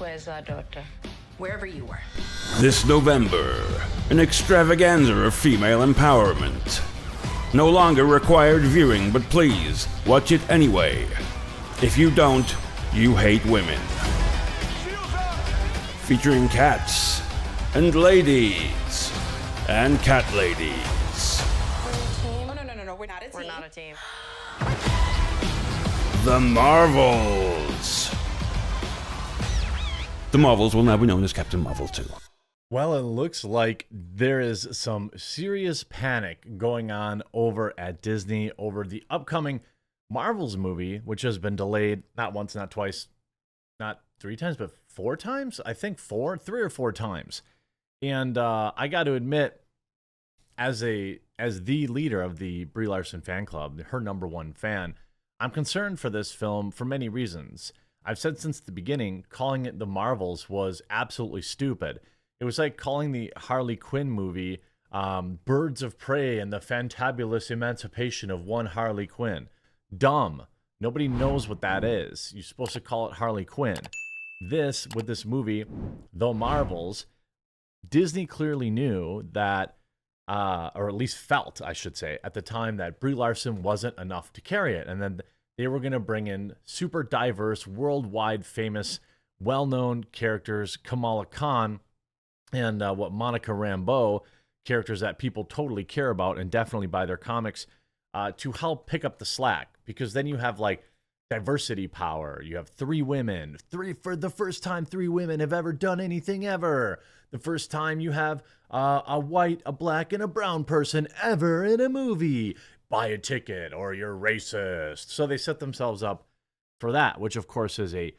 Where's our daughter? Wherever you were. This November, an extravaganza of female empowerment. No longer required viewing, but please, watch it anyway. If you don't, you hate women. Featuring cats, and ladies, and cat ladies. Oh, no, we're not a team. We're not a team. The Marvels. The Marvels will now be known as Captain Marvel 2. Well, it looks like there is some serious panic going on over at Disney over the upcoming Marvels movie, which has been delayed not once, not twice, not 3 times, but 4 times? I think 3 or 4 times. And I got to admit, as the leader of the Brie Larson fan club, her #1 fan, I'm concerned for this film for many reasons. I've said since the beginning, calling it The Marvels was absolutely stupid. It was like calling the Harley Quinn movie Birds of Prey and the Fantabulous Emancipation of One Harley Quinn. Dumb. Nobody knows what that is. You're supposed to call it Harley Quinn. With this movie, The Marvels, Disney clearly knew that, or at least felt, I should say, at the time that Brie Larson wasn't enough to carry it. And then they were going to bring in super diverse, worldwide famous, well-known characters, Kamala Khan and Monica Rambeau, characters that people totally care about and definitely buy their comics, to help pick up the slack. Because then you have like diversity power. You have 3 women. For the first time 3 women have ever done anything ever. The first time you have a white, a black, and a brown person ever in a movie. Buy a ticket or you're racist. So they set themselves up for that, which of course is a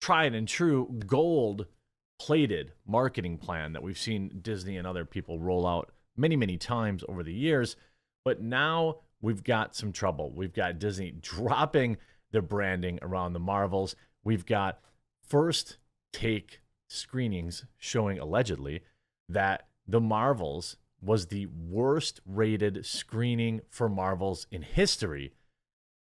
tried and true gold-plated marketing plan that we've seen Disney and other people roll out many, many times over the years. But now we've got some trouble. We've got Disney dropping the branding around the Marvels. We've got first take screenings showing allegedly that the Marvels was the worst rated screening for Marvels in history,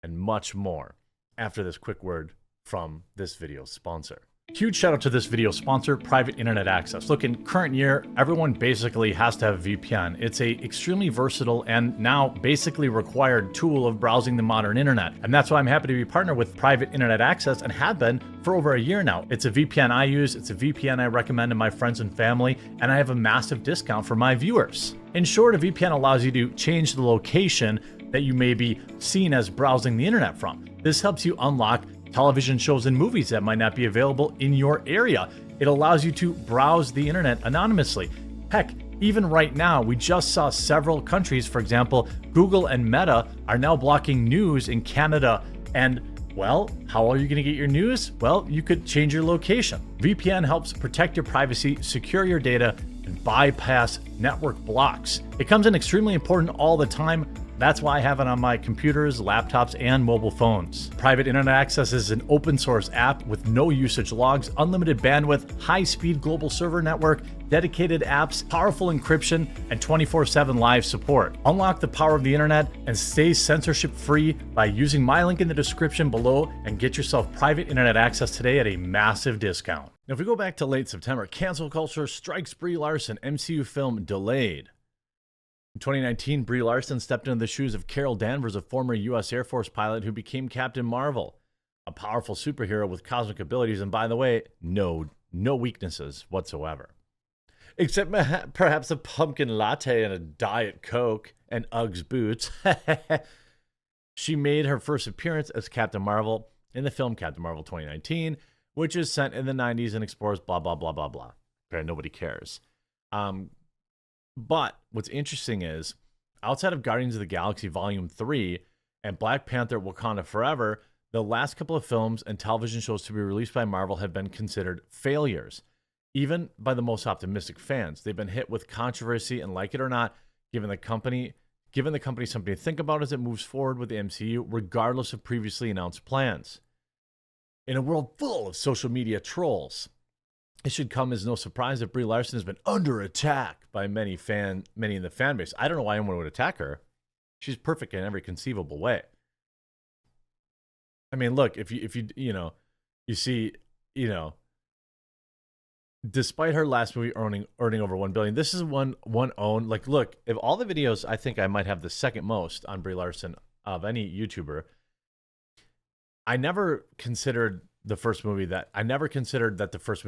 and much more after this quick word from this video's sponsor. Huge shout out to this video sponsor, Private Internet Access. Look, in current year, everyone basically has to have a VPN. It's a extremely versatile and now basically required tool of browsing the modern internet. And that's why I'm happy to be partnered with Private Internet Access and have been for over a year now. It's a VPN I use, it's a VPN I recommend to my friends and family, and I have a massive discount for my viewers. In short, a VPN allows you to change the location that you may be seen as browsing the internet from. This helps you unlock television shows and movies that might not be available in your area. It allows you to browse the internet anonymously. Heck, even right now, we just saw several countries, for example, Google and Meta are now blocking news in Canada. And, well, how are you going to get your news? Well, you could change your location. VPN helps protect your privacy, secure your data, and bypass network blocks. It comes in extremely important all the time. That's why I have it on my computers, laptops, and mobile phones. Private Internet Access is an open source app with no usage logs, unlimited bandwidth, high-speed global server network, dedicated apps, powerful encryption, and 24/7 live support. Unlock the power of the internet and stay censorship-free by using my link in the description below and get yourself Private Internet Access today at a massive discount. Now, if we go back to late September, cancel culture strikes Brie Larson, MCU film delayed. In 2019, Brie Larson stepped into the shoes of Carol Danvers, a former U.S. Air Force pilot who became Captain Marvel, a powerful superhero with cosmic abilities, and by the way, no weaknesses whatsoever. Except perhaps a pumpkin latte and a Diet Coke and Uggs boots. She made her first appearance as Captain Marvel in the film Captain Marvel 2019, which is set in the 90s and explores blah, blah, blah, blah, blah. Okay, nobody cares. But what's interesting is, outside of Guardians of the Galaxy Volume 3 and Black Panther Wakanda Forever, the last couple of films and television shows to be released by Marvel have been considered failures, even by the most optimistic fans. They've been hit with controversy, and like it or not, given the company something to think about as it moves forward with the MCU, regardless of previously announced plans. In a world full of social media trolls, it should come as no surprise that Brie Larson has been under attack by many in the fan base. I don't know why anyone would attack her. She's perfect in every conceivable way. I mean, look, if you see, despite her last movie earning over 1 billion, this is one own. Like, look, if all the videos, I think I might have the second most on Brie Larson of any YouTuber. I never considered that the first movie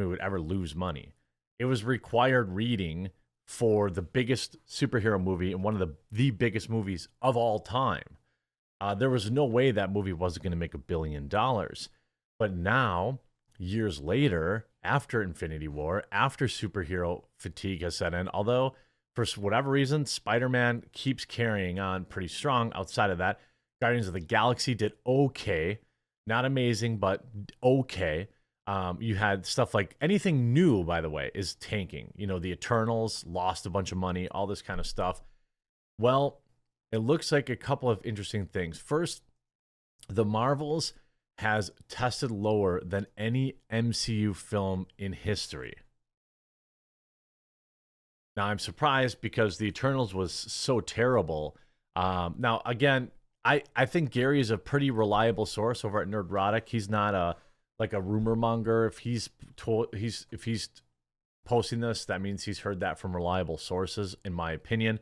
would ever lose money. It was required reading for the biggest superhero movie and one of the biggest movies of all time. There was no way that movie wasn't going to make $1 billion. But now, years later, after Infinity War, after superhero fatigue has set in, although for whatever reason, Spider-Man keeps carrying on pretty strong outside of that. Guardians of the Galaxy did okay. Not amazing, but okay. You had stuff like anything new, by the way, is tanking. You know, the Eternals lost a bunch of money, all this kind of stuff. Well, it looks like a couple of interesting things. First, the Marvels has tested lower than any MCU film in history. Now, I'm surprised because the Eternals was so terrible. Now, again, I think Gary is a pretty reliable source over at Nerdrotic. He's not a rumor monger. If he's posting this, that means he's heard that from reliable sources, in my opinion.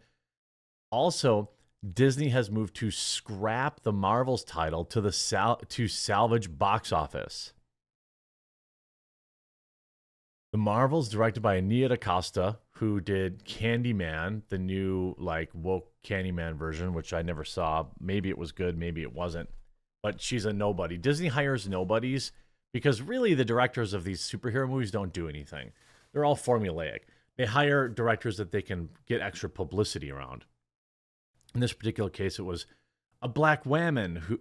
Also, Disney has moved to scrap the Marvels title to salvage box office. The Marvels, directed by Nia DaCosta, who did Candyman, the new woke Candyman version, which I never saw. Maybe it was good, maybe it wasn't. But she's a nobody. Disney hires nobodies because really the directors of these superhero movies don't do anything. They're all formulaic. They hire directors that they can get extra publicity around. In this particular case, it was a black woman,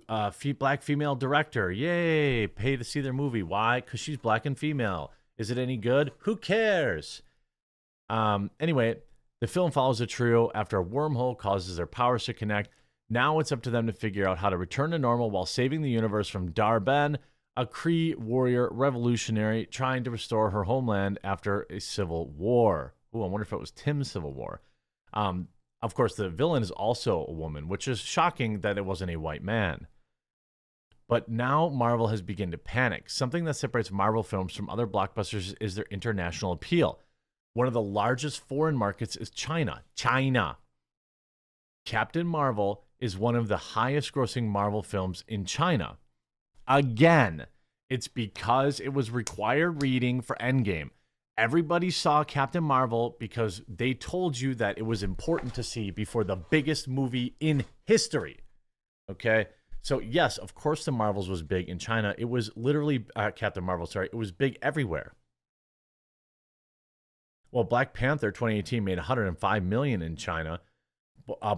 black female director. Yay, pay to see their movie. Why? Because she's black and female. Is it any good? Who cares? Anyway, the film follows a trio after a wormhole causes their powers to connect. Now it's up to them to figure out how to return to normal while saving the universe from Dar-Ben, a Kree warrior revolutionary trying to restore her homeland after a civil war. Ooh, I wonder if it was Tim's civil war. Of course, the villain is also a woman, which is shocking that it wasn't a white man. But now Marvel has begun to panic. Something that separates Marvel films from other blockbusters is their international appeal. One of the largest foreign markets is China. Captain Marvel is one of the highest grossing Marvel films in China. Again, it's because it was required reading for Endgame. Everybody saw Captain Marvel because they told you that it was important to see before the biggest movie in history. Okay? So, yes, of course the Marvels was big in China. It was literally, Captain Marvel, sorry, it was big everywhere. Well, Black Panther 2018 made $105 million in China.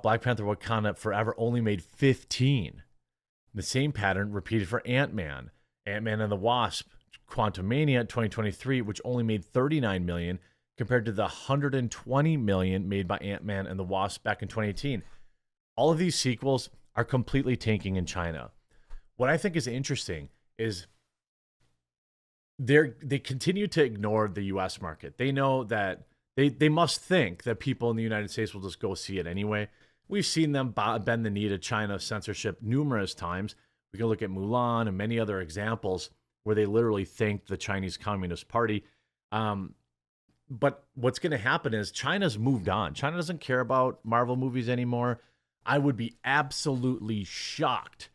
Black Panther Wakanda Forever only made 15. The same pattern repeated for Ant-Man. Ant-Man and the Wasp Quantumania 2023, which only made $39 million compared to the $120 million made by Ant-Man and the Wasp back in 2018. All of these sequels are completely tanking in China. What I think is interesting is they continue to ignore the U.S. market. They know that they must think that people in the United States will just go see it anyway. We've seen them bend the knee to China censorship numerous times. We can look at Mulan and many other examples where they literally thank the Chinese Communist Party. But what's going to happen is China's moved on. China doesn't care about Marvel movies anymore. I would be absolutely shocked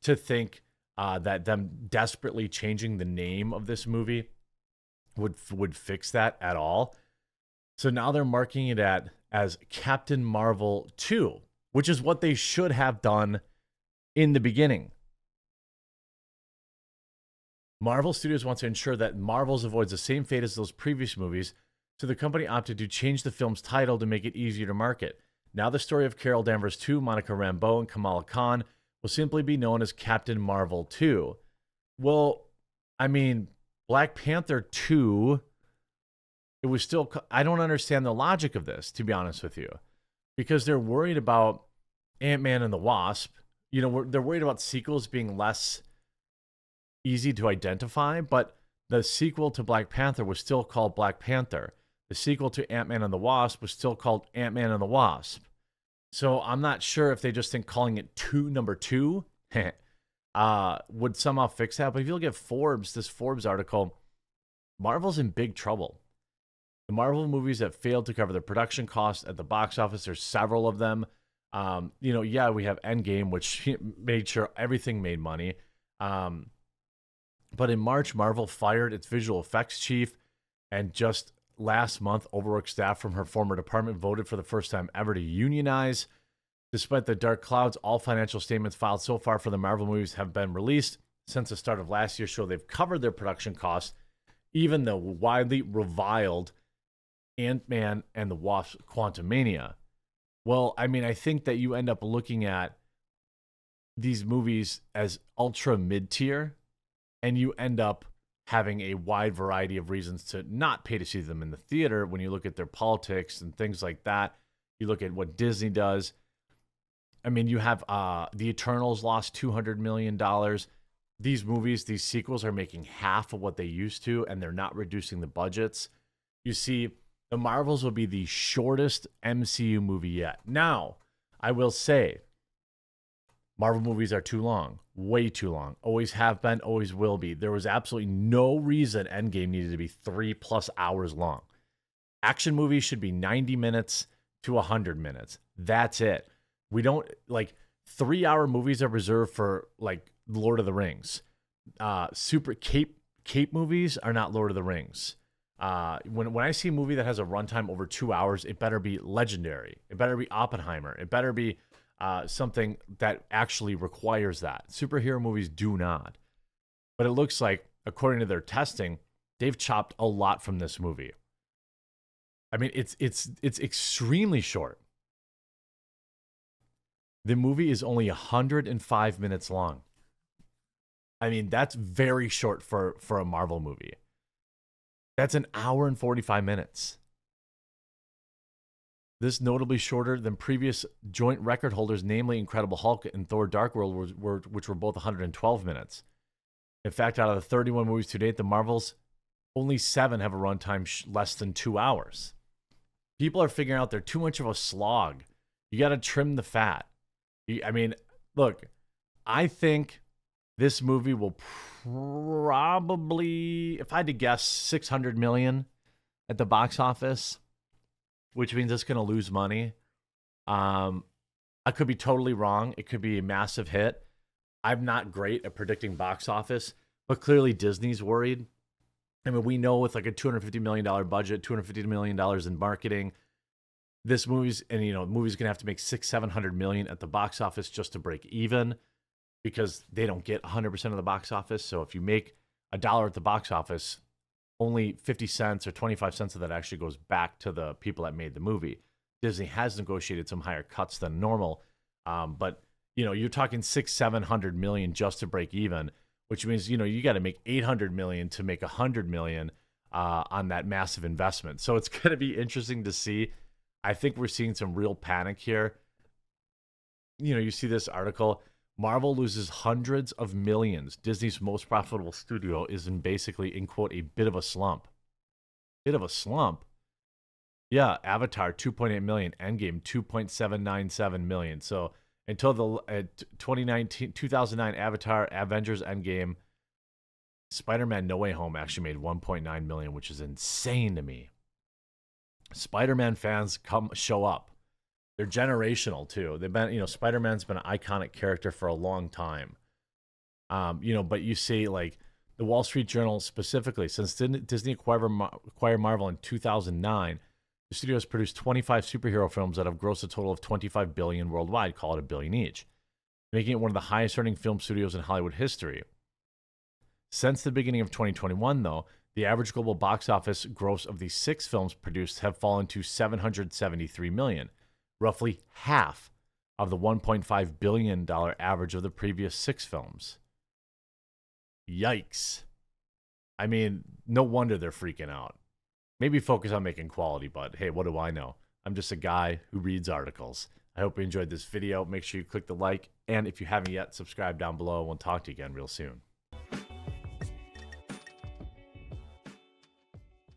to think that them desperately changing the name of this movie would fix that at all. So now they're marking it as Captain Marvel 2, which is what they should have done in the beginning. Marvel Studios wants to ensure that Marvels avoids the same fate as those previous movies, so the company opted to change the film's title to make it easier to market. Now the story of Carol Danvers 2, Monica Rambeau, and Kamala Khan will simply be known as Captain Marvel 2. Well, I mean, Black Panther 2, it was still... I don't understand the logic of this, to be honest with you, because they're worried about Ant-Man and the Wasp. You know, they're worried about sequels being less easy to identify, but the sequel to Black Panther was still called Black Panther. The sequel to Ant-Man and the Wasp was still called Ant-Man and the Wasp. So I'm not sure if they just think calling it number 2 would somehow fix that. But if you look at Forbes, this Forbes article, Marvel's in big trouble. The Marvel movies that failed to cover their production costs at the box office, there's several of them. Yeah, we have Endgame, which made sure everything made money. But in March, Marvel fired its visual effects chief, and just last month, overworked staff from her former department voted for the first time ever to unionize. Despite the dark clouds, all financial statements filed so far for the Marvel movies have been released since the start of last year, show they've covered their production costs, even the widely reviled Ant-Man and the Wasp Quantumania. Well, I mean, I think that you end up looking at these movies as ultra mid-tier, and you end up having a wide variety of reasons to not pay to see them in the theater when you look at their politics and things like that. You look at what Disney does. I mean, you have The Eternals lost $200 million. These movies, these sequels are making half of what they used to, and they're not reducing the budgets. You see, the Marvels will be the shortest MCU movie yet. Now, I will say, Marvel movies are too long, way too long. Always have been, always will be. There was absolutely no reason Endgame needed to be 3+ hours long. Action movies should be 90 minutes to 100 minutes. That's it. We don't, like, 3-hour movies are reserved for, like, Lord of the Rings. Super cape movies are not Lord of the Rings. When I see a movie that has a runtime over 2 hours, it better be legendary. It better be Oppenheimer. It better be something that actually requires that. Superhero movies do not. But it looks like, according to their testing, they've chopped a lot from this movie. I mean, it's extremely short. The movie is only 105 minutes long. I mean, that's very short for a Marvel movie. That's an hour and 45 minutes. This notably shorter than previous joint record holders, namely Incredible Hulk and Thor Dark World, which were both 112 minutes. In fact, out of the 31 movies to date, the Marvels, only 7 have a runtime less than 2 hours. People are figuring out they're too much of a slog. You got to trim the fat. I mean, look, I think this movie will probably, if I had to guess, 600 million at the box office, which means it's going to lose money. I could be totally wrong. It could be a massive hit. I'm not great at predicting box office, but clearly Disney's worried. I mean, we know with like a $250 million budget, $250 million in marketing, this movie's going to have to make $600-700 million at the box office just to break even, because they don't get 100% of the box office. So if you make $1 at the box office, only 50 cents or 25 cents of that actually goes back to the people that made the movie. Disney has negotiated some higher cuts than normal, but you're talking $600-700 million just to break even, which means you got to make $800 million to make $100 million on that massive investment. So it's going to be interesting to see. I think we're seeing some real panic here. You see this article. Marvel loses hundreds of millions. Disney's most profitable studio is basically, in quote, a bit of a slump. Bit of a slump? Yeah, Avatar, 2.8 million. Endgame, 2.797 million. So until the 2009 Avatar, Avengers Endgame, Spider-Man No Way Home actually made 1.9 million, which is insane to me. Spider-Man fans show up. They're generational too. They've been, Spider-Man's been an iconic character for a long time. But you see, like, the Wall Street Journal specifically, since Disney acquired Marvel in 2009, the studio has produced 25 superhero films that have grossed a total of $25 billion worldwide, call it $1 billion each, making it one of the highest earning film studios in Hollywood history. Since the beginning of 2021, though, the average global box office gross of the 6 films produced have fallen to $773 million, roughly half of the $1.5 billion average of the previous 6 films. Yikes. I mean, no wonder they're freaking out. Maybe focus on making quality, but hey, what do I know? I'm just a guy who reads articles. I hope you enjoyed this video. Make sure you click the like, and if you haven't yet, subscribe down below. We'll talk to you again real soon.